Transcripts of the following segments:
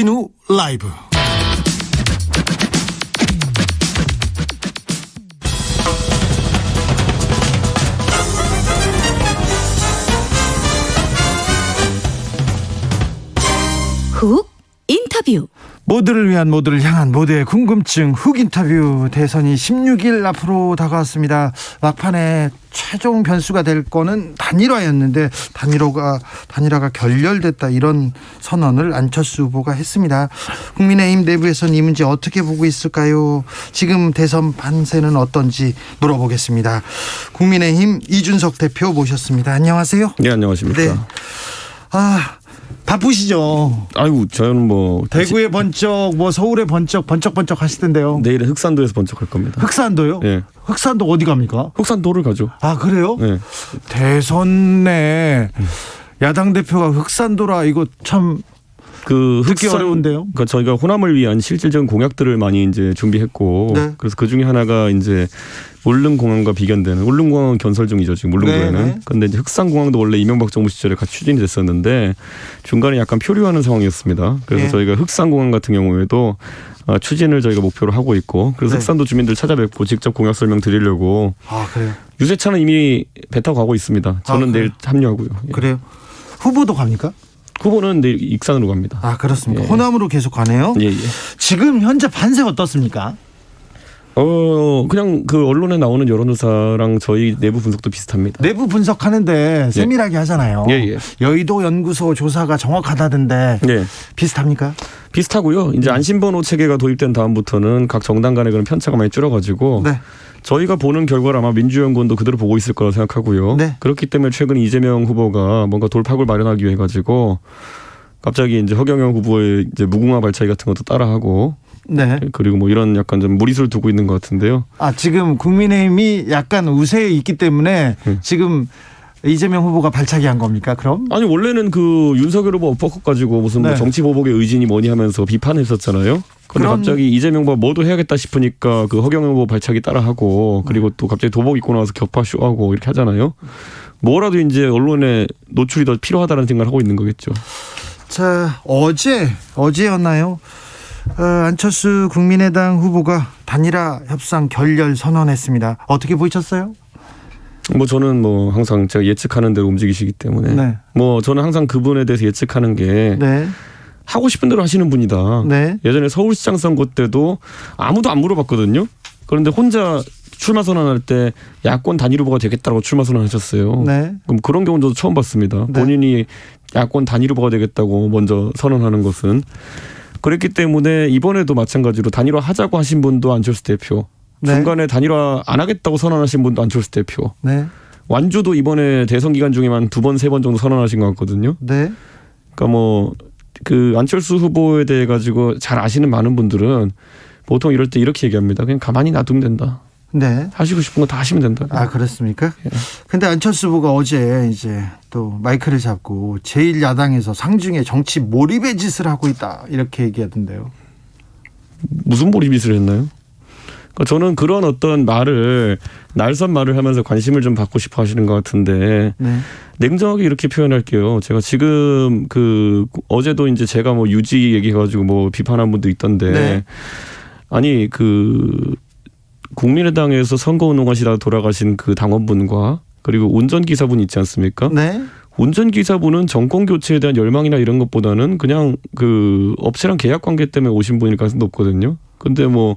신우 라이브. 훅 인터뷰. 모두를 위한, 모두를 향한, 모두의 궁금증 훅 인터뷰. 대선이 16일 앞으로 다가왔습니다. 막판에 최종 변수가 될 거는 단일화였는데 단일화가 결렬됐다, 이런 선언을 안철수 후보가 했습니다. 국민의힘 내부에서는 이 문제 어떻게 보고 있을까요? 지금 대선 판세는 어떤지 물어보겠습니다. 국민의힘 이준석 대표 모셨습니다. 안녕하세요. 네, 안녕하십니까. 네. 바쁘시죠? 아이고, 저는 뭐 대구에 번쩍, 서울에 번쩍 하시던데요. 내일은 흑산도에서 번쩍할 겁니다. 흑산도요? 네. 흑산도 어디 갑니까? 흑산도를 가죠. 아, 그래요? 네. 대선에 야당 대표가 흑산도라, 이거 참 듣기 어려운데요. 그러니까 저희가 호남을 위한 실질적인 공약들을 많이 이제 준비했고, 네. 그래서 그 중에 하나가 이제 울릉공항과 비견되는, 울릉공항은 건설 중이죠, 지금 울릉도에는. 네. 그런데 이제 흑산공항도 원래 이명박 정부 시절에 같이 추진이 됐었는데 중간에 약간 표류하는 상황이었습니다. 그래서 네. 저희가 흑산공항 같은 경우에도 추진을 저희가 목표로 하고 있고, 그래서 네. 흑산도 주민들 찾아뵙고 직접 공약 설명 드리려고. 아, 그래요? 유세차는 이미 배 타고 가고 있습니다. 저는 내일 합류하고요. 예. 그래요? 후보도 갑니까? 후보는 내일 익산으로 갑니다. 아, 그렇습니까? 예. 호남으로 계속 가네요. 예, 예. 지금 현재 판세 어떻습니까? 그냥 그 언론에 나오는 여론조사랑 저희 내부 분석도 비슷합니다. 내부 분석하는데 세밀하게 하잖아요. 예, 예. 여의도 연구소 조사가 정확하다던데 예. 비슷합니까? 비슷하고요. 이제 안심번호 체계가 도입된 다음부터는 각 정당 간의 그런 편차가 많이 줄어가지고 네. 저희가 보는 결과를 아마 민주연구원도 그대로 보고 있을 거라고 생각하고요. 네. 그렇기 때문에 최근 이재명 후보가 뭔가 돌파구를 마련하기 위해 가지고 갑자기 이제 허경영 후보의 이제 무궁화 발차기 같은 것도 따라하고, 네. 그리고 뭐 이런 약간 좀 무리수를 두고 있는 것 같은데요. 아, 지금 국민의힘이 약간 우세에 있기 때문에 지금 이재명 후보가 발차기 한 겁니까, 그럼? 아니, 원래는 그 윤석열 후보 엎어컷 가지고 무슨 뭐 네. 정치 보복의 의진이 뭐니 하면서 비판했었잖아요. 그런데 그럼- 갑자기 이재명 후보가 뭐도 해야겠다 싶으니까 그 허경영 후보 발차기 따라하고, 그리고 또 갑자기 도복 입고 나와서 격파 쇼하고 이렇게 하잖아요. 뭐라도 이제 언론에 노출이 더 필요하다는 생각을 하고 있는 거겠죠. 자, 어제였나요? 안철수 국민의당 후보가 단일화 협상 결렬 선언했습니다. 어떻게 보셨어요? 뭐 저는 뭐 항상 제가 예측하는 대로 움직이시기 때문에 네. 뭐 저는 항상 그분에 대해서 예측하는 게 네. 하고 싶은 대로 하시는 분이다. 네. 예전에 서울시장 선거 때도 아무도 안 물어봤거든요. 그런데 혼자 출마 선언할 때 야권 단일 후보가 되겠다고 출마 선언하셨어요. 네. 그럼 그런 경우는 저도 처음 봤습니다. 네. 본인이 야권 단일 후보가 되겠다고 먼저 선언하는 것은. 그랬기 때문에 이번에도 마찬가지로 단일화 하자고 하신 분도 안철수 대표, 네. 중간에 단일화 안 하겠다고 선언하신 분도 안철수 대표, 네. 완주도 이번에 대선 기간 중에만 2번, 3번 정도 선언하신 것 같거든요. 네. 그러니까 뭐 그 안철수 후보에 대해 가지고 잘 아시는 많은 분들은 보통 이럴 때 이렇게 얘기합니다. 그냥 가만히 놔두면 된다. 네. 하시고 싶은 거 다 하시면 된다. 아, 그렇습니까? 예. 근데 안철수 후보가 어제 이제 또 마이크를 잡고 제1야당에서 상중에 정치 몰입의 짓을 하고 있다, 이렇게 얘기하던데요. 무슨 몰입짓을 했나요? 그러니까 저는 그런 어떤 말을, 날선 말을 하면서 관심을 좀 받고 싶어 하시는 것 같은데, 네. 냉정하게 이렇게 표현할게요. 제가 지금 그 어제도 이제 제가 뭐 유지 얘기해가지고 뭐 비판한 분도 있던데, 네. 아니 그 국민의당에서 선거운동하시다가 돌아가신 그 당원분과 그리고 운전기사분 있지 않습니까? 네. 운전기사분은 정권 교체에 대한 열망이나 이런 것보다는 그냥 그 업체랑 계약 관계 때문에 오신 분일 가능성이 높거든요. 근데 뭐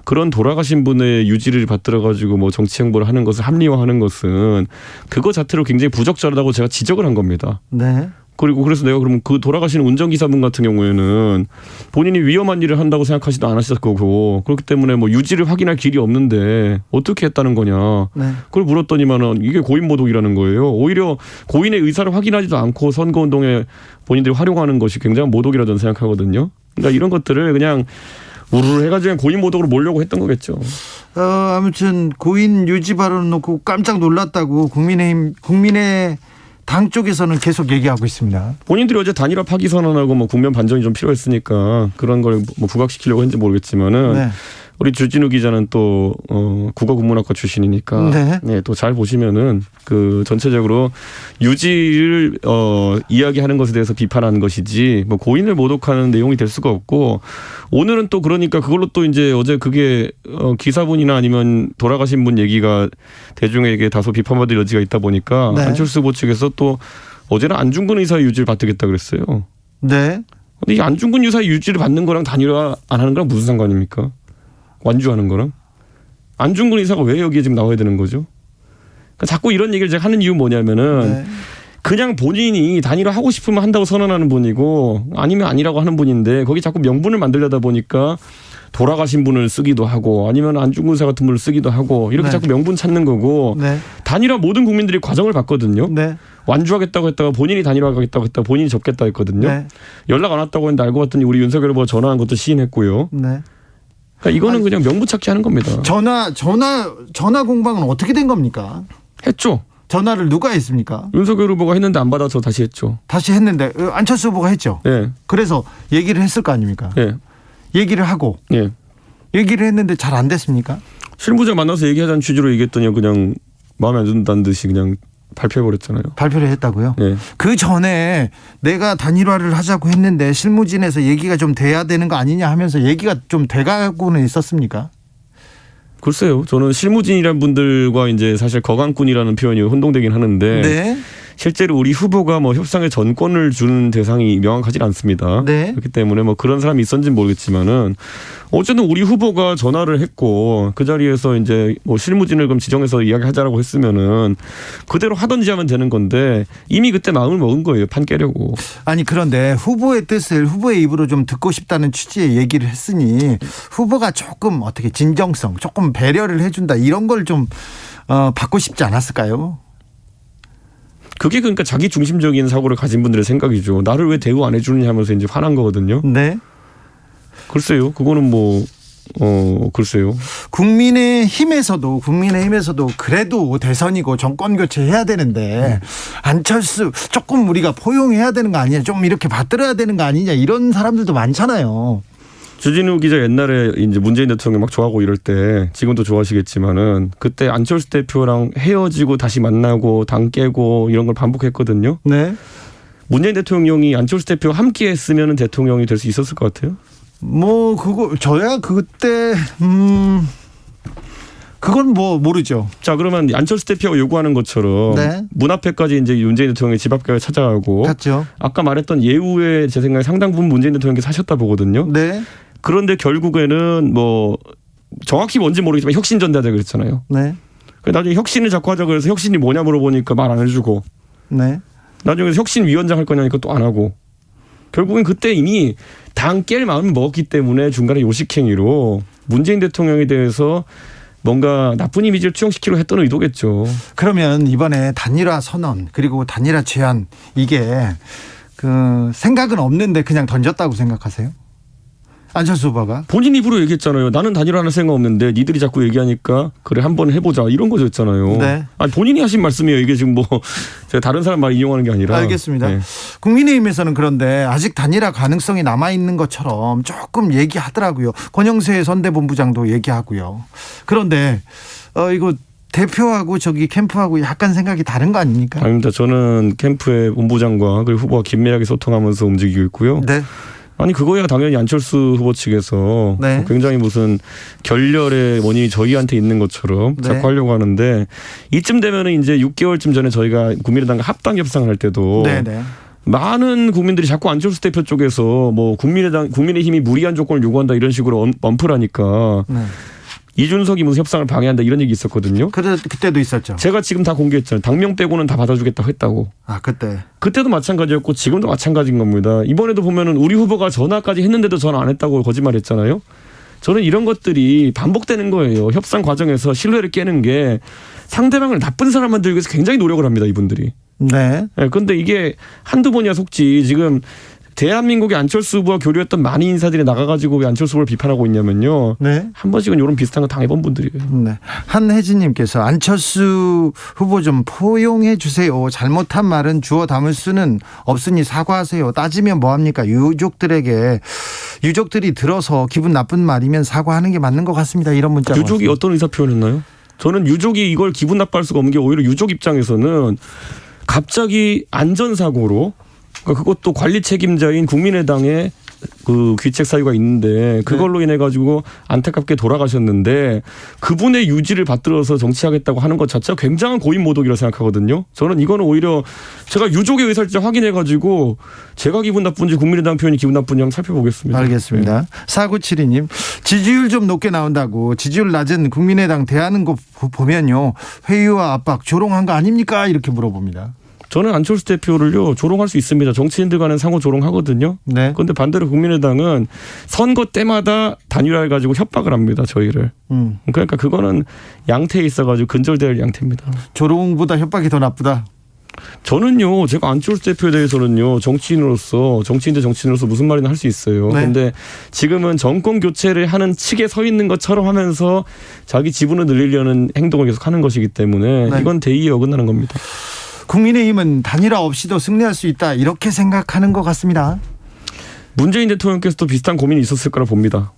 그런 돌아가신 분의 유지를 받들어 가지고 뭐 정치 행보를 하는 것을 합리화하는 것은 그거 자체로 굉장히 부적절하다고 제가 지적을 한 겁니다. 네. 그리고 그래서 내가 그러면 그 돌아가시는 운전기사분 같은 경우에는 본인이 위험한 일을 한다고 생각하지도 않으셨을 거고, 그렇기 때문에 뭐 유지를 확인할 길이 없는데 어떻게 했다는 거냐. 네. 그걸 물었더니만은 이게 고인모독이라는 거예요. 오히려 고인의 의사를 확인하지도 않고 선거운동에 본인들이 활용하는 것이 굉장한 모독이라 저는 생각하거든요. 그러니까 이런 것들을 그냥 우르르 해가지고 고인모독으로 몰려고 했던 거겠죠. 아무튼 고인 유지 발언 놓고 깜짝 놀랐다고 국민의 당 쪽에서는 계속 얘기하고 있습니다. 본인들이 어제 단일화 파기 선언하고 뭐 국면 반전이 좀 필요했으니까 그런 걸 뭐 부각시키려고 했는지 모르겠지만은 네. 우리 주진우 기자는 또 국어국문학과 출신이니까 네. 네, 또 잘 보시면은 그 전체적으로 유지를 이야기하는 것에 대해서 비판하는 것이지 뭐 고인을 모독하는 내용이 될 수가 없고 오늘은 또 그러니까 그걸로 또 이제 어제 그게 기사분이나 아니면 돌아가신 분 얘기가 대중에게 다소 비판받을 여지가 있다 보니까 네. 안철수 후보 측에서 또 어제는 안중근 의사의 유지를 받들겠다 그랬어요. 네. 근데 이 안중근 의사의 유지를 받는 거랑 단일화 안 하는 거랑 무슨 상관입니까? 완주하는 거랑 안중근 의사가 왜 여기에 지금 나와야 되는 거죠? 그러니까 자꾸 이런 얘기를 제가 하는 이유는 뭐냐면은 네. 그냥 본인이 단일화 하고 싶으면 한다고 선언하는 분이고 아니면 아니라고 하는 분인데 거기 자꾸 명분을 만들려다 보니까 돌아가신 분을 쓰기도 하고 아니면 안중근 의사 같은 분을 쓰기도 하고 이렇게 네. 자꾸 명분 찾는 거고 네. 단일화 모든 국민들이 과정을 봤거든요. 네. 완주하겠다고 했다가 본인이 단일화하겠다고 했다가 본인이 접겠다 했거든요. 네. 연락 안 왔다고 했는데 알고 봤더니 우리 윤석열 후보가 전화한 것도 시인했고요. 네. 그러니까 이거는 그냥 명분 찾기 하는 겁니다. 전화 공방은 어떻게 된 겁니까? 했죠. 전화를 누가 했습니까? 윤석열 후보가 했는데 안 받아서 다시 했죠. 다시 했는데 안철수 후보가 했죠. 예. 그래서 얘기를 했을 거 아닙니까? 예. 얘기를 하고 예. 얘기를 했는데 잘 안 됐습니까? 실무자 만나서 얘기하자는 취지로 얘기했더니 그냥 마음에 안 든다는 듯이 그냥 발표해버렸잖아요. 발표를 했다고요? 예. 그 전에 내가 단일화를 하자고 했는데 실무진에서 얘기가 좀 돼야 되는 거 아니냐 하면서 얘기가 좀 돼가고는 있었습니까? 글쎄요. 저는 실무진이란 분들과 이제 사실 거강꾼이라는 표현이 혼동되긴 하는데 네. 실제로 우리 후보가 뭐 협상의 전권을 주는 대상이 명확하진 않습니다. 네. 그렇기 때문에 뭐 그런 사람이 있었는지는 모르겠지만은 어쨌든 우리 후보가 전화를 했고 그 자리에서 이제 뭐 실무진을 그럼 지정해서 이야기하자라고 했으면은 그대로 하든지 하면 되는 건데 이미 그때 마음을 먹은 거예요. 판 깨려고. 아니 그런데 후보의 뜻을 후보의 입으로 좀 듣고 싶다는 취지의 얘기를 했으니 후보가 조금 어떻게 진정성, 조금 배려를 해준다 이런 걸 좀 받고 싶지 않았을까요? 그게 그러니까 자기 중심적인 사고를 가진 분들의 생각이죠. 나를 왜 대우 안 해주느냐 하면서 이제 화난 거거든요. 네. 글쎄요. 그거는 뭐 글쎄요. 국민의힘에서도 그래도 대선이고 정권 교체해야 되는데 안철수 조금 우리가 포용해야 되는 거 아니냐, 좀 이렇게 받들어야 되는 거 아니냐 이런 사람들도 많잖아요. 주진우 기자 옛날에 이제 문재인 대통령 막 좋아하고 이럴 때 지금도 좋아하시겠지만은 그때 안철수 대표랑 헤어지고 다시 만나고 당 깨고 이런 걸 반복했거든요. 네. 문재인 대통령이 안철수 대표와 함께 했으면 대통령이 될 수 있었을 것 같아요. 뭐 그거 저야 그때 그건 뭐 모르죠. 자 그러면 안철수 대표가 요구하는 것처럼 네. 문 앞에까지 이제 문재인 대통령이 집 앞까지 찾아가고 갔죠. 아까 말했던 예우에 제 생각에 상당 부분 문재인 대통령께서 하셨다 보거든요. 네. 그런데 결국에는 뭐 정확히 뭔지 모르겠지만 혁신 전대하자 그랬잖아요. 네. 나중에 혁신을 자꾸 하자 그래서 혁신이 뭐냐 물어보니까 말 안 해주고 네. 나중에 혁신위원장 할 거냐니까 또 안 하고 결국엔 그때 이미 당 깰 마음을 먹었기 때문에 중간에 요식행위로 문재인 대통령에 대해서 뭔가 나쁜 이미지를 투영시키려 했던 의도겠죠. 그러면 이번에 단일화 선언 그리고 단일화 제안 이게 그 생각은 없는데 그냥 던졌다고 생각하세요? 안철수 후보가 본인 입으로 얘기했잖아요. 나는 단일화할 생각 없는데 니들이 자꾸 얘기하니까 그래 한번 해보자 이런 거였잖아요. 네. 아니 본인이 하신 말씀이에요. 이게 지금 뭐 제가 다른 사람 말 인용하는 게 아니라. 알겠습니다. 네. 국민의힘에서는 그런데 아직 단일화 가능성이 남아있는 것처럼 조금 얘기하더라고요. 권영세 선대본부장도 얘기하고요. 그런데 이거 대표하고 저기 캠프하고 약간 생각이 다른 거 아닙니까? 아닙니다. 저는 캠프의 본부장과 그리고 후보와 긴밀하게 소통하면서 움직이고 있고요. 네. 아니 그거야 당연히 안철수 후보 측에서 네. 굉장히 무슨 결렬의 원인이 저희한테 있는 것처럼 네. 자꾸 하려고 하는데 이쯤 되면은 이제 6개월쯤 전에 저희가 국민의당과 합당 협상을 할 때도 네네. 많은 국민들이 자꾸 안철수 대표 쪽에서 뭐 국민의힘이 무리한 조건을 요구한다 이런 식으로 언플하니까 네. 이준석이 무슨 협상을 방해한다 이런 얘기 있었거든요. 그때도 있었죠. 제가 지금 다 공개했잖아요. 당명 빼고는 다 받아주겠다고 했다고. 아 그때. 그때도 마찬가지였고 지금도 마찬가지인 겁니다. 이번에도 보면은 우리 후보가 전화까지 했는데도 전화 안 했다고 거짓말했잖아요. 저는 이런 것들이 반복되는 거예요. 협상 과정에서 신뢰를 깨는 게 상대방을 나쁜 사람 만들기 위해서 굉장히 노력을 합니다. 이분들이. 네. 그런데 이게 한두 번이야 속지 지금 대한민국의 안철수 후보와 교류했던 많은 인사들이 나가가지고 왜 안철수 후보를 비판하고 있냐면요. 네. 한 번씩은 이런 비슷한 거 당해본 분들이에요. 네. 한혜진님께서 안철수 후보 좀 포용해 주세요. 잘못한 말은 주워 담을 수는 없으니 사과하세요. 따지면 뭐합니까? 유족들이 들어서 기분 나쁜 말이면 사과하는 게 맞는 것 같습니다. 이런 문자. 유족이 어떤 의사 표현했나요? 저는 유족이 이걸 기분 나빠할 수가 없는 게 오히려 유족 입장에서는 갑자기 안전사고로 그것도 관리 책임자인 국민의당의 그 귀책 사유가 있는데 그걸로 인해 가지고 안타깝게 돌아가셨는데 그분의 유지를 받들어서 정치하겠다고 하는 것 자체가 굉장한 고인 모독이라고 생각하거든요. 저는 이거는 오히려 제가 유족의 의사를 진짜 확인해 가지고 제가 기분 나쁜지 국민의당 표현이 기분 나쁜지 한번 살펴보겠습니다. 알겠습니다. 네. 4972님 지지율 좀 높게 나온다고 지지율 낮은 국민의당 대하는 거 보면요. 회유와 압박 조롱한 거 아닙니까? 이렇게 물어봅니다. 저는 안철수 대표를요 조롱할 수 있습니다. 정치인들 간은 상호 조롱하거든요. 네. 그런데 반대로 국민의당은 선거 때마다 단일화해 가지고 협박을 합니다. 저희를. 그러니까 그거는 양태에 있어 가지고 근절될 양태입니다. 조롱보다 협박이 더 나쁘다. 저는요 제가 안철수 대표에 대해서는요 정치인으로서 무슨 말이나 할 수 있어요. 그런데 네. 지금은 정권 교체를 하는 측에 서 있는 것처럼 하면서 자기 지분을 늘리려는 행동을 계속 하는 것이기 때문에 네. 이건 대의에 어긋나는 겁니다. 국민의힘은 단일화 없이도 승리할 수 있다 이렇게 생각하는 것 같습니다. 문재인 대통령께서도 비슷한 고민이 있었을 거라 봅니다.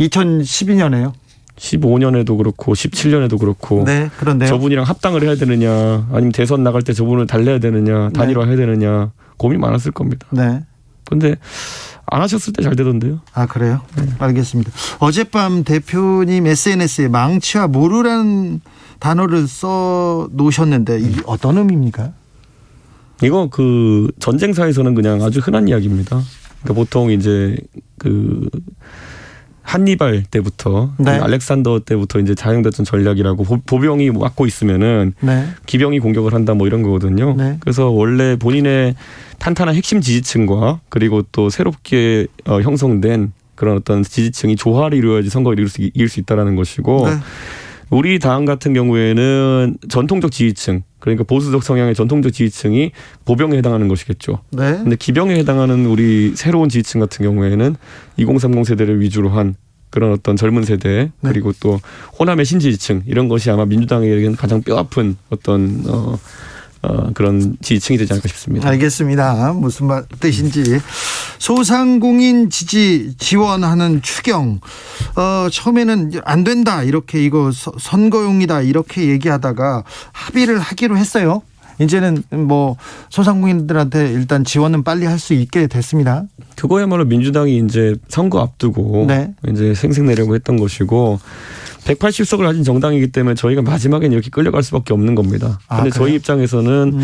2012년에요. 15년에도 그렇고 17년에도 그렇고 네, 그런데요. 저분이랑 합당을 해야 되느냐 아니면 대선 나갈 때 저분을 달래야 되느냐 단일화 해야 되느냐 고민 많았을 겁니다. 네. 그런데 안 하셨을 때 잘 되던데요. 아 그래요? 알겠습니다. 어젯밤 대표님 SNS에 망치와 모르라는 단어를 써 놓으셨는데 이게 어떤 의미입니까? 이거 그 전쟁사에서는 그냥 아주 흔한 이야기입니다. 그러니까 보통 이제 그 한니발 때부터 네. 알렉산더 때부터 이제 사용됐던 전략이라고 보병이 막고 있으면은 네. 기병이 공격을 한다 뭐 이런 거거든요. 네. 그래서 원래 본인의 탄탄한 핵심 지지층과 그리고 또 새롭게 형성된 그런 어떤 지지층이 조화를 이루어야지 선거를 이길 수 있다라는 것이고 네. 우리 당 같은 경우에는 전통적 지지층 그러니까 보수적 성향의 전통적 지지층이 보병에 해당하는 것이겠죠. 네. 근데 기병에 해당하는 우리 새로운 지지층 같은 경우에는 2030 세대를 위주로 한 그런 어떤 젊은 세대 그리고 또 호남의 신지지층 이런 것이 아마 민주당에게는 가장 뼈아픈 어떤 그런 지지층이 되지 않을까 싶습니다. 알겠습니다. 무슨 뜻인지. 소상공인 지원하는 추경. 처음에는 안 된다 이렇게 이거 선거용이다 이렇게 얘기하다가 합의를 하기로 했어요. 이제는 뭐 소상공인들한테 일단 지원은 빨리 할 수 있게 됐습니다. 그거야말로 민주당이 이제 선거 앞두고 네. 이제 생색내려고 했던 것이고 180석을 가진 정당이기 때문에 저희가 마지막엔 이렇게 끌려갈 수밖에 없는 겁니다. 그런데 저희 입장에서는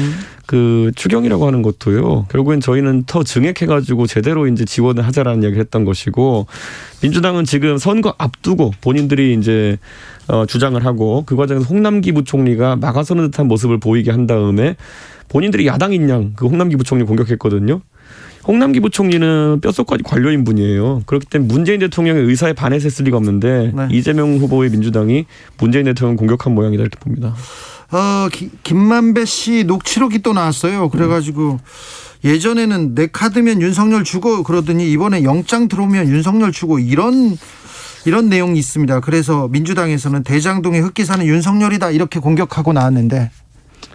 그 추경이라고 하는 것도요. 결국엔 저희는 더 증액해가지고 제대로 이제 지원을 하자라는 이야기를 했던 것이고 민주당은 지금 선거 앞두고 본인들이 이제 주장을 하고 그 과정에서 홍남기 부총리가 막아서는 듯한 모습을 보이게 한 다음에 본인들이 야당인 양 그 홍남기 부총리 공격했거든요. 홍남기 부총리는 뼛속까지 관료인 분이에요. 그렇기 때문에 문재인 대통령의 의사에 반했을 리가 없는데 네. 이재명 후보의 민주당이 문재인 대통령 공격한 모양이다 이렇게 봅니다. 김만배 씨 녹취록이 또 나왔어요. 그래가지고 예전에는 내 카드면 윤석열 주고 그러더니 이번에 영장 들어오면 윤석열 주고 이런 내용이 있습니다. 그래서 민주당에서는 대장동의 흑기사는 윤석열이다 이렇게 공격하고 나왔는데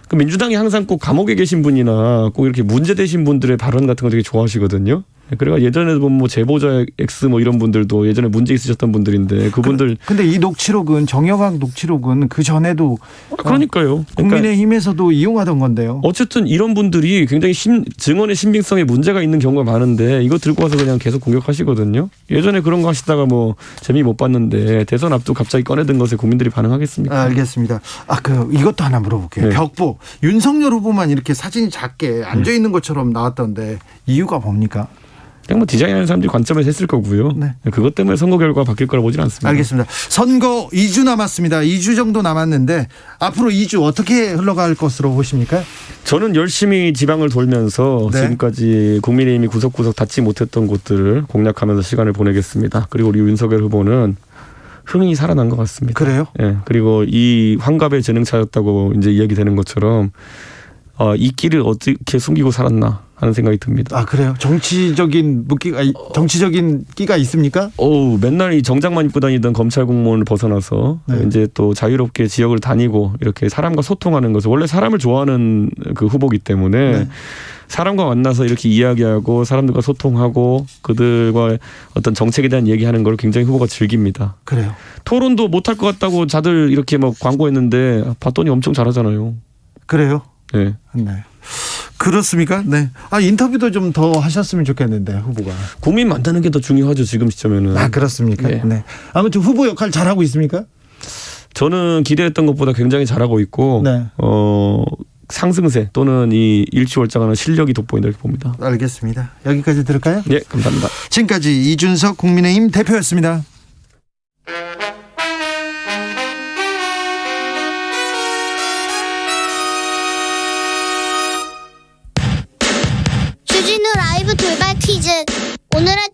그 민주당이 항상 꼭 감옥에 계신 분이나 꼭 이렇게 문제되신 분들의 발언 같은 거 되게 좋아하시거든요. 그래가 예전에 보면 뭐 제보자 X 뭐 이런 분들도 예전에 문제 있으셨던 분들인데 그분들. 근데 이 녹취록은 정영학 녹취록은 그 전에도 그러니까요. 국민의힘에서도 이용하던 건데요. 어쨌든 이런 분들이 굉장히 증언의 신빙성에 문제가 있는 경우가 많은데 이거 들고 와서 그냥 계속 공격하시거든요. 예전에 그런 거 하시다가 뭐 재미 못 봤는데 대선 앞두고 갑자기 꺼내든 것에 국민들이 반응하겠습니까? 알겠습니다. 이것도 하나 물어볼게요. 네. 벽보 윤석열 후보만 이렇게 사진이 작게 앉아 있는 것처럼 나왔던데 이유가 뭡니까? 그냥 뭐 디자인하는 사람들이 관점에서 했을 거고요. 네. 그것 때문에 선거 결과가 바뀔 거라 보진 않습니다. 알겠습니다. 선거 2주 남았습니다. 2주 정도 남았는데 앞으로 2주 어떻게 흘러갈 것으로 보십니까? 저는 열심히 지방을 돌면서 네. 지금까지 국민의힘이 구석구석 닿지 못했던 곳들을 공략하면서 시간을 보내겠습니다. 그리고 우리 윤석열 후보는 흥이 살아난 것 같습니다. 그래요? 예. 그리고 이 환갑의 재능차였다고 이제 이야기되는 것처럼 이 끼를 어떻게 숨기고 살았나. 하는 생각이 듭니다. 아, 그래요? 정치적인 끼가 있습니까? 맨날 이 정장만 입고 다니던 검찰 공무원을 벗어나서 네. 이제 또 자유롭게 지역을 다니고 이렇게 사람과 소통하는 것을, 원래 사람을 좋아하는 그 후보기 때문에 네. 사람과 만나서 이렇게 이야기하고 사람들과 소통하고 그들과 어떤 정책에 대한 얘기하는 걸 굉장히 후보가 즐깁니다. 그래요. 토론도 못할 것 같다고 다들 이렇게 막 광고했는데 봤더니 엄청 잘하잖아요. 그래요? 네. 네. 그렇습니까? 네. 인터뷰도 좀 더 하셨으면 좋겠는데, 후보가. 국민 만드는 게 더 중요하죠, 지금 시점에는. 그렇습니까? 네. 네. 아무튼 후보 역할 잘하고 있습니까? 저는 기대했던 것보다 굉장히 잘하고 있고 네. 상승세 또는 이 일취월장하는 실력이 돋보인다 이렇게 봅니다. 알겠습니다. 여기까지 들을까요? 네, 감사합니다. 지금까지 이준석 국민의힘 대표였습니다. 주진우 라이브 돌발 퀴즈. 오늘의